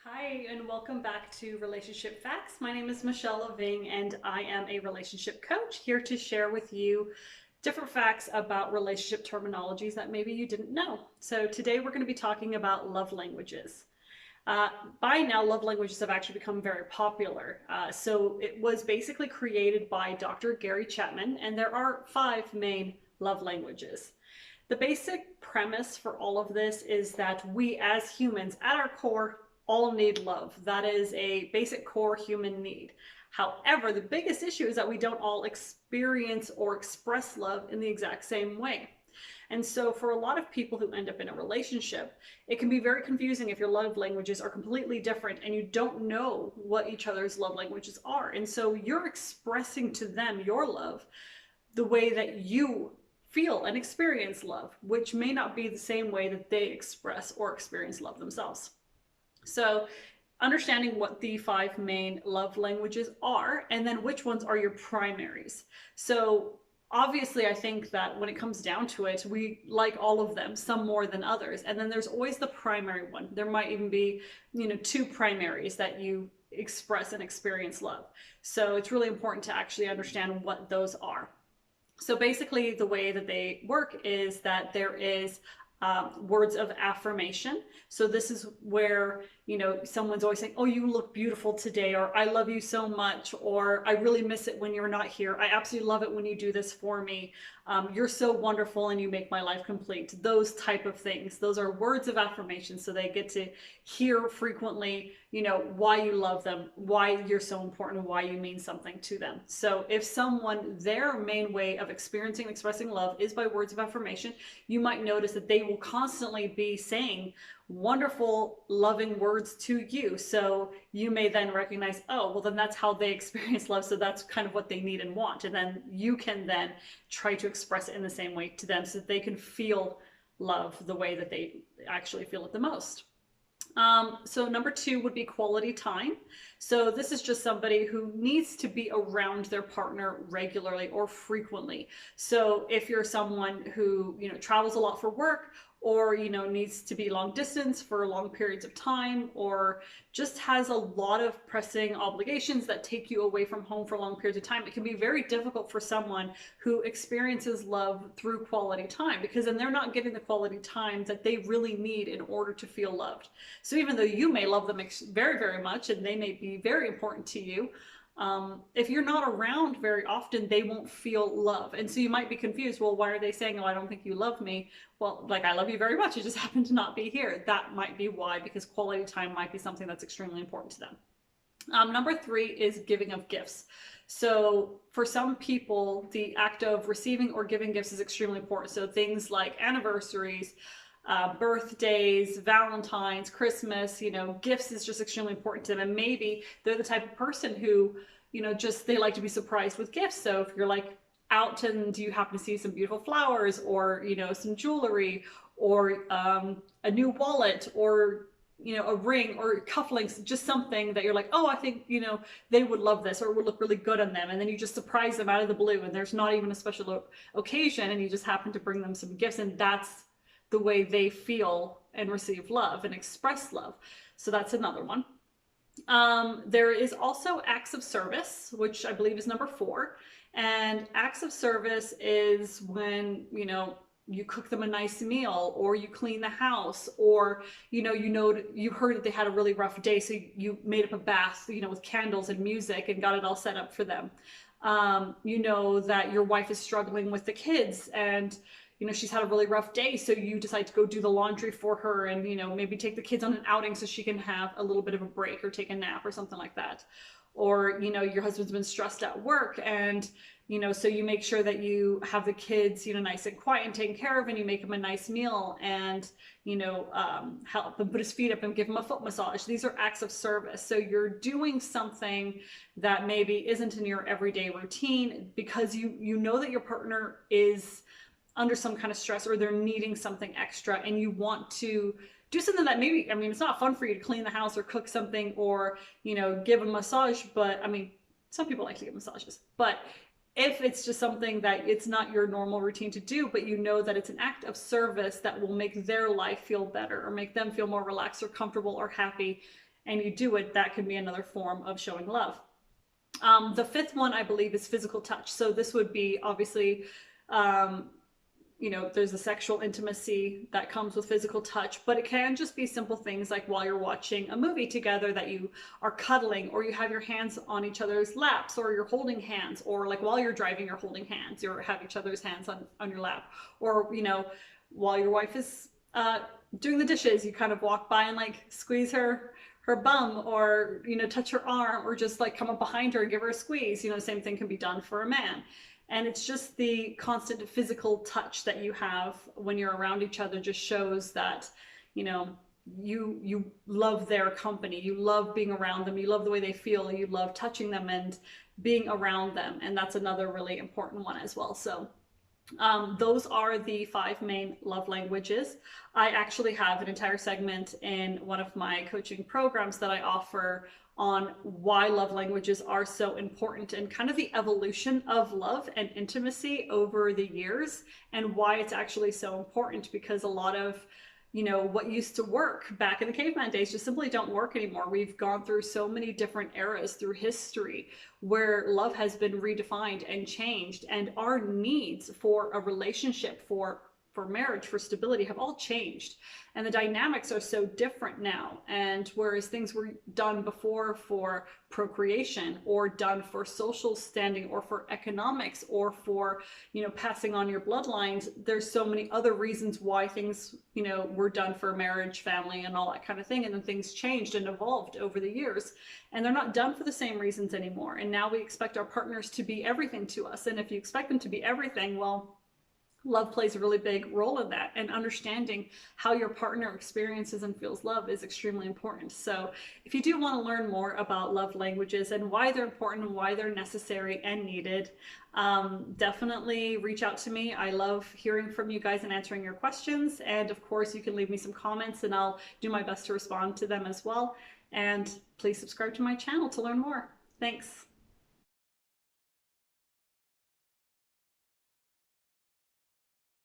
Hi, and welcome back to Relationship Facts. My name is Michelle Leving, and I am a relationship coach here to share with you different facts about relationship terminologies that maybe you didn't know. So, today we're going to be talking about love languages. Uh, by now, love languages have actually become very popular. So, it was basically created by Dr. Gary Chapman, and there are five main love languages. The basic premise for all of this is that we as humans, at our core, all need love. That is a basic core human need. However, the biggest issue is that we don't all experience or express love in the exact same way. And so, for a lot of people who end up in a relationship, it can be very confusing if your love languages are completely different and you don't know what each other's love languages are. And so, you're expressing to them your love the way that you feel and experience love, which may not be the same way that they express or experience love themselves. So, understanding what the five main love languages are, and then which ones are your primaries. So, obviously, I think that when it comes down to it, we like all of them, some more than others. And then there's always the primary one. There might even be, two primaries that you express and experience love. So, it's really important to actually understand what those are. So basically, the way that they work is that there is words of affirmation. So this is where, someone's always saying, "Oh, you look beautiful today," or "I love you so much," or "I really miss it when you're not here. I absolutely love it when you do this for me. You're so wonderful and you make my life complete." Those type of things. Those are words of affirmation. So they get to hear frequently, why you love them, why you're so important, why you mean something to them. So if someone, their main way of experiencing and expressing love is by words of affirmation, you might notice that they will constantly be saying wonderful, loving words to you. So you may then recognize, oh, well, then that's how they experience love. So that's kind of what they need and want. And then you can then try to express it in the same way to them so that they can feel love the way that they actually feel it the most. So number two would be quality time. So this is just somebody who needs to be around their partner regularly or frequently. So if you're someone who, travels a lot for work, or, needs to be long distance for long periods of time, or just has a lot of pressing obligations that take you away from home for long periods of time, it can be very difficult for someone who experiences love through quality time, because then they're not getting the quality time that they really need in order to feel loved. So even though you may love them very, very much, and they may be very important to you, if you're not around very often, they won't feel love. And so you might be confused. Well, why are they saying, "Oh, I don't think you love me"? Well, like, I love you very much. You just happen to not be here. That might be why, because quality time might be something that's extremely important to them. Number three is giving of gifts. So for some people, the act of receiving or giving gifts is extremely important. So things like anniversaries, birthdays, Valentine's, Christmas, gifts is just extremely important to them. And maybe they're the type of person who, just they like to be surprised with gifts. So if you're like out and you happen to see some beautiful flowers, or, some jewelry, or a new wallet, or a ring, or cufflinks, just something that you're like, "Oh, I think, they would love this, or it would look really good on them." And then you just surprise them out of the blue, and there's not even a special occasion, and you just happen to bring them some gifts, and that's the way they feel and receive love and express love. So that's another one. There is also acts of service, which I believe is number four. And acts of service is when, you cook them a nice meal, or you clean the house, or, you heard that they had a really rough day, so you made up a bath, with candles and music, and got it all set up for them. You know that your wife is struggling with the kids, and she's had a really rough day, so you decide to go do the laundry for her, and maybe take the kids on an outing so she can have a little bit of a break, or take a nap, or something like that. Or your husband's been stressed at work, and so you make sure that you have the kids nice and quiet and taken care of, and you make him a nice meal, and help him put his feet up and give him a foot massage. These are acts of service. So you're doing something that maybe isn't in your everyday routine, because you know that your partner is under some kind of stress, or they're needing something extra, and you want to do something that maybe, it's not fun for you to clean the house or cook something, or, give a massage, but some people like to get massages. But if it's just something that it's not your normal routine to do, but you know that it's an act of service that will make their life feel better, or make them feel more relaxed or comfortable or happy, and you do it, that can be another form of showing love. The fifth one, I believe, is physical touch. So this would be obviously, there's a sexual intimacy that comes with physical touch, but it can just be simple things like while you're watching a movie together that you are cuddling, or you have your hands on each other's laps, or you're holding hands, or like while you're driving, you're holding hands, or have each other's hands on your lap, or, while your wife is doing the dishes, you kind of walk by and like squeeze her bum, or touch her arm, or just like come up behind her and give her a squeeze. The same thing can be done for a man. And it's just the constant physical touch that you have when you're around each other just shows that, you love their company, you love being around them, you love the way they feel, you love touching them and being around them. And that's another really important one as well. So those are the 5 main love languages. I actually have an entire segment in one of my coaching programs that I offer on why love languages are so important, and kind of the evolution of love and intimacy over the years, and why it's actually so important, because a lot of what used to work back in the caveman days just simply don't work anymore. We've gone through so many different eras through history where love has been redefined and changed, and our needs for a relationship, for marriage, for stability, have all changed, and the dynamics are so different now. And whereas things were done before for procreation, or done for social standing, or for economics, or for passing on your bloodlines, there's so many other reasons why things were done for marriage, family, and all that kind of thing. And then things changed and evolved over the years, and they're not done for the same reasons anymore. And now we expect our partners to be everything to us, and if you expect them to be everything, well, love plays a really big role in that, and understanding how your partner experiences and feels love is extremely important. So if you do want to learn more about love languages and why they're important and why they're necessary and needed, definitely reach out to me. I love hearing from you guys and answering your questions. And of course, you can leave me some comments and I'll do my best to respond to them as well. And please subscribe to my channel to learn more. Thanks.